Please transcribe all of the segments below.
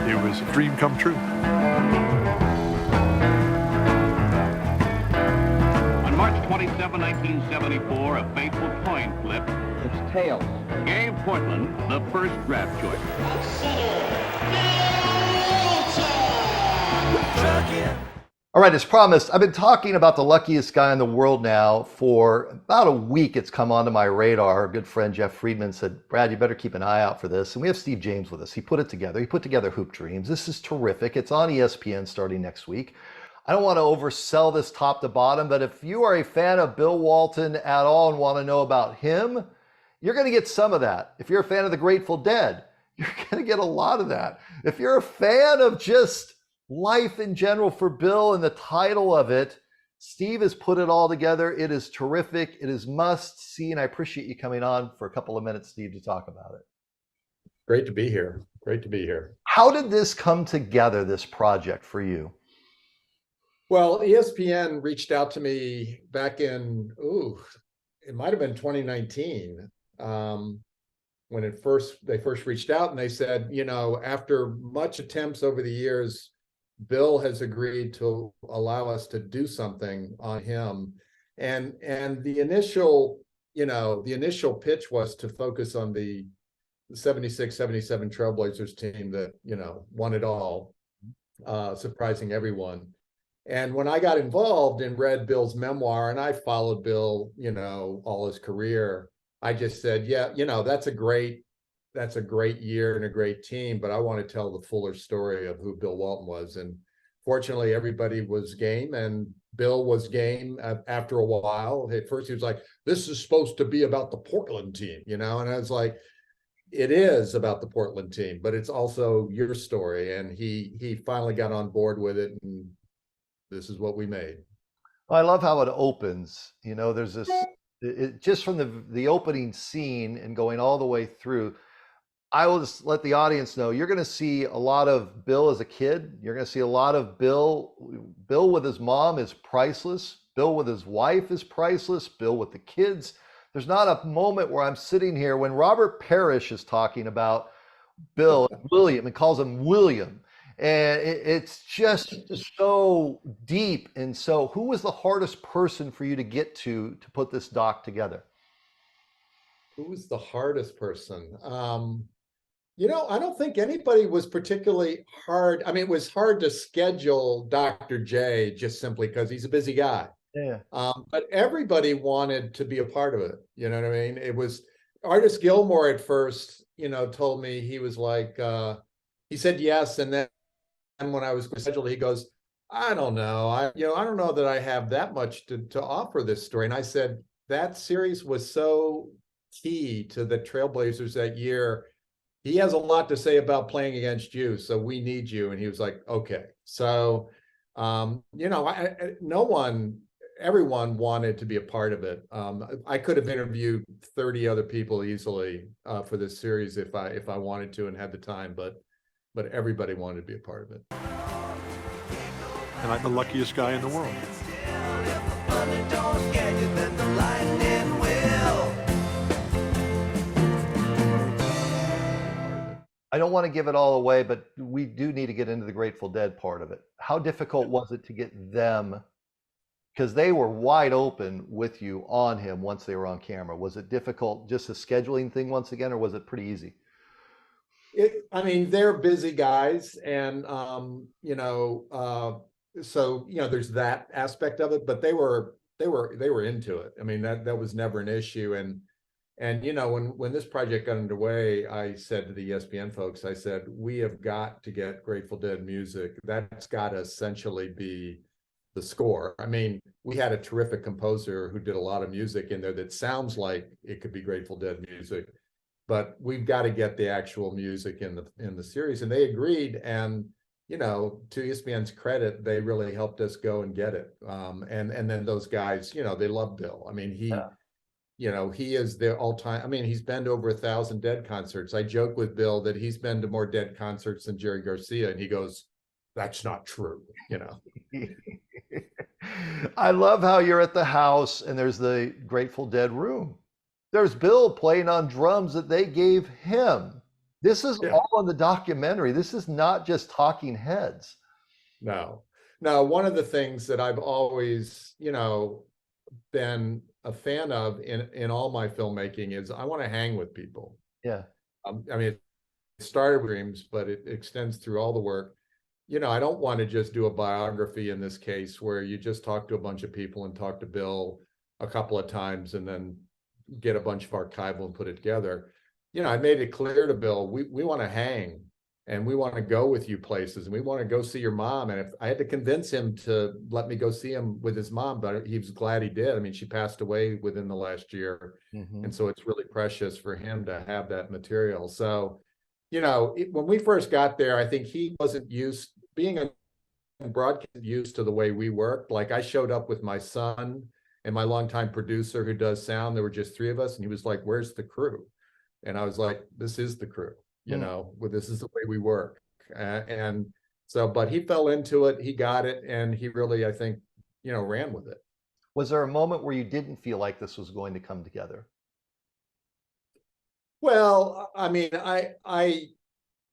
it was a dream come true. On March 27, 1974, a fateful coin flip. It's tails. Gave Portland the first draft choice. All right, as promised, I've been talking about the luckiest guy in the world now for about a week. It's come onto my radar. Our good friend Jeff Friedman said, Brad, you better keep an eye out for this. And we have Steve James with us. He put it together. He put together Hoop Dreams. This is terrific. It's on ESPN starting next week. I don't want to oversell this top to bottom, but if you are a fan of Bill Walton at all and want to know about him, you're going to get some of that. If you're a fan of the Grateful Dead, you're going to get a lot of that. If you're a fan of just life in general for Bill and the title of it, Steve has put it all together. It is terrific. It is must see, and I appreciate you coming on for a couple of minutes, Steve, to talk about it. Great to be here. Great to be here. How did this come together, this project for you? Well, ESPN reached out to me back in, it might have been 2019, when they first reached out, and they said, after much attempts over the years, Bill has agreed to allow us to do something on him. And the initial pitch was to focus on the 76-77 Trailblazers team that, won it all, surprising everyone. And when I got involved and read Bill's memoir, and I followed Bill, all his career, I just said, yeah, that's a great year and a great team, but I want to tell the fuller story of who Bill Walton was. And fortunately, everybody was game, and Bill was game after a while. At first, he was like, this is supposed to be about the Portland team, and I was like, it is about the Portland team, but it's also your story. And he finally got on board with it, and this is what we made. I love how it opens. There's this, just from the opening scene and going all the way through. I will just let the audience know, you're going to see a lot of Bill as a kid. You're going to see a lot of Bill. Bill with his mom is priceless. Bill with his wife is priceless. Bill with the kids. There's not a moment where I'm sitting here when Robert Parrish is talking about Bill and William and calls him William. And it's just so deep. And so who was the hardest person for you to get to put this doc together? Who was the hardest person? I don't think anybody was particularly hard. I mean, it was hard to schedule Dr. J just simply because he's a busy guy. Yeah. But everybody wanted to be a part of it. You know what I mean? It was Artist Gilmore at first, told me, he was like, he said yes. And then when I was scheduled, he goes, I don't know. I don't know that I have that much to offer this story. And I said, that series was so key to the Trailblazers that year. He has a lot to say about playing against you, so we need you. And he was like, okay. So, everyone wanted to be a part of it. I could have interviewed 30 other people easily for this series if I wanted to and had the time, but everybody wanted to be a part of it. And I'm the luckiest guy in the world. I don't want to give it all away, but we do need to get into the Grateful Dead part of it. How difficult was it to get them, because they were wide open with you on him once they were on camera? Was it difficult, just a scheduling thing once again, or was it pretty easy? They're busy guys, and so there's that aspect of it, but they were into it. I mean, that was never an issue. And when this project got underway, I said to the ESPN folks, I said, we have got to get Grateful Dead music. That's got to essentially be the score. I mean, we had a terrific composer who did a lot of music in there that sounds like it could be Grateful Dead music, but we've got to get the actual music in the series. And they agreed. And to ESPN's credit, they really helped us go and get it. And then those guys, they love Bill. I mean, he is their all-time. I mean, he's been to over 1,000 Dead concerts. I joke with Bill that he's been to more Dead concerts than Jerry Garcia, and he goes, "That's not true." I love how you're at the house and there's the Grateful Dead room. There's Bill playing on drums that they gave him. This is Yeah. all in the documentary. This is not just talking heads. No, no. One of the things that I've always, been a fan of in all my filmmaking is I want to hang with people. Yeah. I mean, it started with Dreams, but it extends through all the work. I don't want to just do a biography in this case where you just talk to a bunch of people and talk to Bill a couple of times and then get a bunch of archival and put it together. I made it clear to Bill, we want to hang and we want to go with you places and we want to go see your mom. And if I had to convince him to let me go see him with his mom, but he was glad he did. I mean, she passed away within the last year. Mm-hmm. And so it's really precious for him to have that material. So, when we first got there, I think he wasn't being a broadcast used to the way we worked. Like I showed up with my son and my longtime producer who does sound. There were just three of us. And he was like, "Where's the crew?" And I was like, "This is the crew, this is the way we work." And so, but he fell into it, he got it. And he really, I think, ran with it. Was there a moment where you didn't feel like this was going to come together? Well, I mean,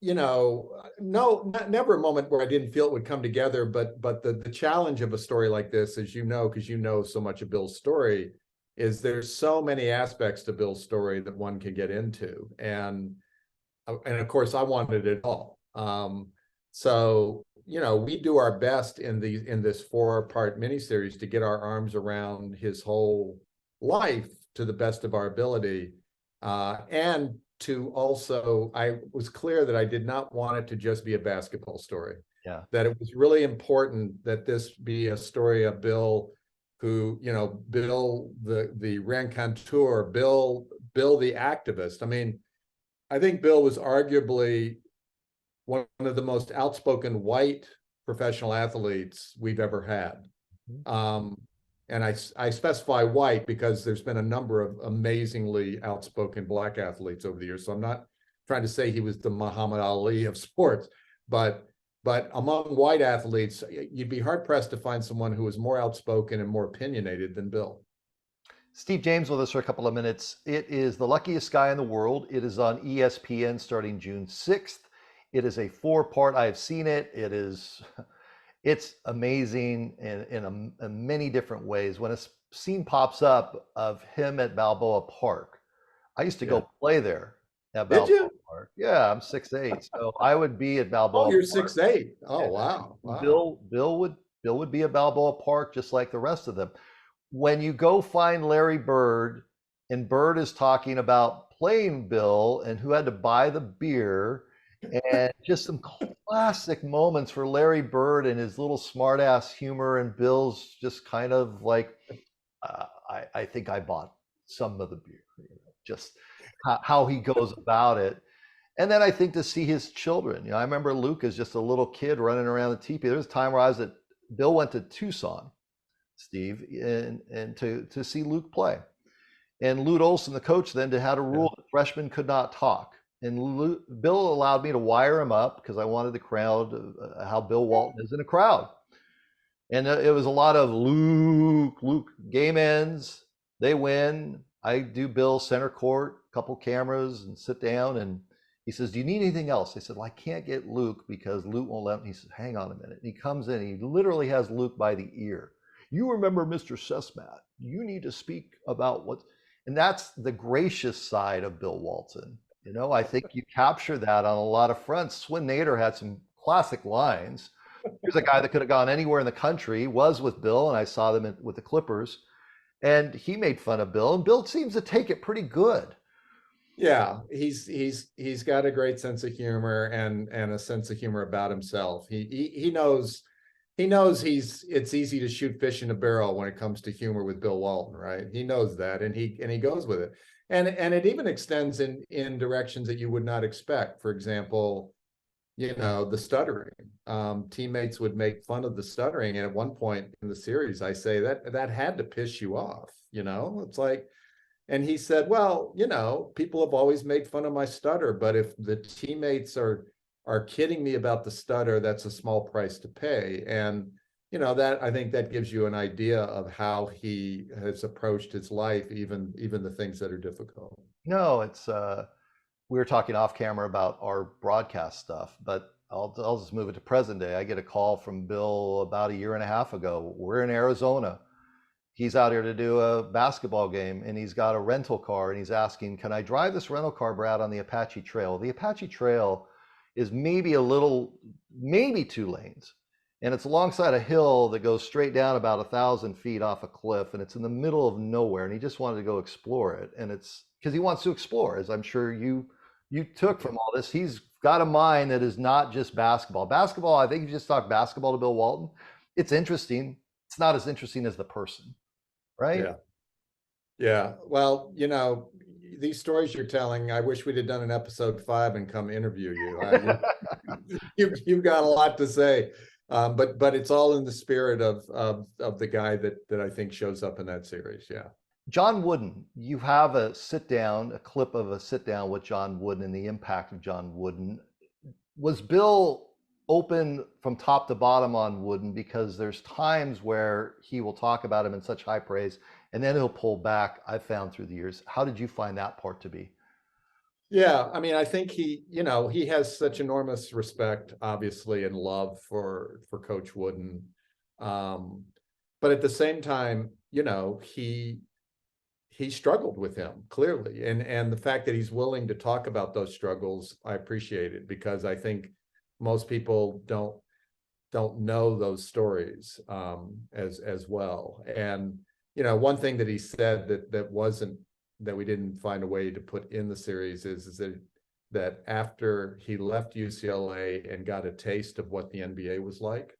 no, never a moment where I didn't feel it would come together. But the challenge of a story like this, as you know, because you know so much of Bill's story, is there's so many aspects to Bill's story that one can get into, and of course I wanted it all. So we do our best in this 4-part miniseries to get our arms around his whole life to the best of our ability. And to also, I was clear that I did not want it to just be a basketball story. Yeah. That it was really important that this be a story of Bill, who, Bill the raconteur, Bill the activist. I mean, I think Bill was arguably one of the most outspoken white professional athletes we've ever had. And I specify white because there's been a number of amazingly outspoken black athletes over the years. So I'm not trying to say he was the Muhammad Ali of sports, but among white athletes, you'd be hard pressed to find someone who was more outspoken and more opinionated than Bill. Steve James with us for a couple of minutes. It is The Luckiest Guy in the World. It is on ESPN starting June 6th. It is a 4-part. I've seen it. It's amazing in many different ways. When a scene pops up of him at Balboa Park, I used to go play there at Balboa Park. Yeah, I'm 6'8", so I would be at Balboa. Oh, you're Park. 6'8". Oh, wow. Bill would be at Balboa Park just like the rest of them. When you go find Larry Bird, and Bird is talking about playing Bill and who had to buy the beer, and just some classic moments for Larry Bird and his little smart-ass humor, and Bill's just kind of like, I think I bought some of the beer, just how he goes about it. And then I think to see his children, I remember Luke as just a little kid running around the teepee. There was a time where Bill went to Tucson, Steve, and to see Luke play. And Lute Olson, the coach, then had a rule that freshmen could not talk. And Bill allowed me to wire him up because I wanted the crowd, how Bill Walton is in a crowd. And it was a lot of Luke, game ends, they win. I do Bill center court, couple cameras, and sit down. And he says, "Do you need anything else?" I said, "Well, I can't get Luke because Luke won't let me." He says, "Hang on a minute." And he comes in, he literally has Luke by the ear. "You remember Mr. Sesmat, you need to speak about what," and that's the gracious side of Bill Walton. I think you capture that on a lot of fronts. Swin Nader had some classic lines. Here's a guy that could have gone anywhere in the country, was with Bill, and I saw them with the Clippers, and he made fun of Bill, and Bill seems to take it pretty good. Yeah, he's got a great sense of humor and a sense of humor about himself. He knows it's easy to shoot fish in a barrel when it comes to humor with Bill Walton, right? He knows that, and he goes with it. And it even extends in directions that you would not expect. For example, the stuttering. Teammates would make fun of the stuttering, and at one point in the series, I say that had to piss you off. It's like, and he said, "Well, people have always made fun of my stutter, but if the teammates are kidding me about the stutter, that's a small price to pay." And that, I think that gives you an idea of how he has approached his life, even the things that are difficult. No, we were talking off camera about our broadcast stuff, but I'll just move it to present day. I get a call from Bill about a year and a half ago. We're in Arizona. He's out here to do a basketball game, and he's got a rental car, and he's asking, can I drive this rental car, Brad, on the Apache Trail? The Apache Trail is maybe 2 lanes, and it's alongside a hill that goes straight down about 1,000 feet off a cliff, and it's in the middle of nowhere, and he just wanted to go explore it. And it's because he wants to explore, as I'm sure you took from all this. He's got a mind that is not just basketball. Basketball, I think you just talked basketball to Bill Walton. It's interesting. It's not as interesting as the person. Right? Yeah. Yeah. Well, these stories you're telling, I wish we'd have done an episode 5 and come interview you. You've got a lot to say. But it's all in the spirit of the guy that I think shows up in that series. Yeah. John Wooden, you have a clip of a sit down with John Wooden and the impact of John Wooden. Was Bill open from top to bottom on Wooden? Because there's times where he will talk about him in such high praise and then he'll pull back, I've found through the years. How did you find that part to be? Yeah, I mean, I think he has such enormous respect, obviously, and love for Coach Wooden. But at the same time, he struggled with him, clearly. And the fact that he's willing to talk about those struggles, I appreciate it, because I think most people don't know those stories as well. And one thing that he said that we didn't find a way to put in the series is that after he left UCLA and got a taste of what the NBA was like,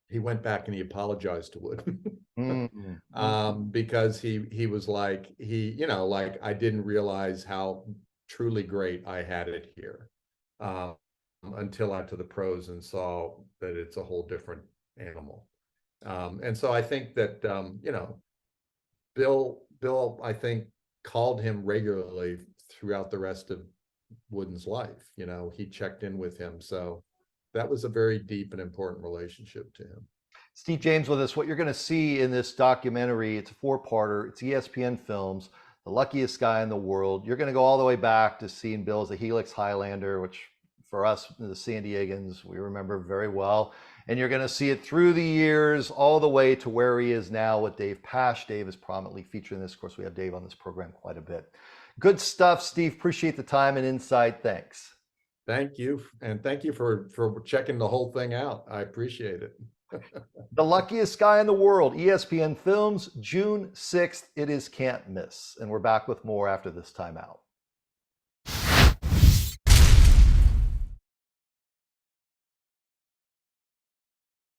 he went back and he apologized to Wooden. Because he was like, I didn't realize how truly great I had it here. Until I went to the pros and saw that it's a whole different animal. And so I think that, Bill, I think, called him regularly throughout the rest of Wooden's life. He checked in with him. So that was a very deep and important relationship to him. Steve James with us. What you're going to see in this documentary, it's a 4-parter. It's ESPN Films, The Luckiest Guy in the World. You're going to go all the way back to seeing Bill as a Helix Highlander, which for us, the San Diegans, we remember very well. And you're going to see it through the years, all the way to where he is now with Dave Pasch. Dave is prominently featured in this. Of course, we have Dave on this program quite a bit. Good stuff, Steve. Appreciate the time and insight. Thanks. Thank you. And thank you for checking the whole thing out. I appreciate it. The Luckiest Guy in the World, ESPN Films, June 6th. It is can't miss. And we're back with more after this timeout.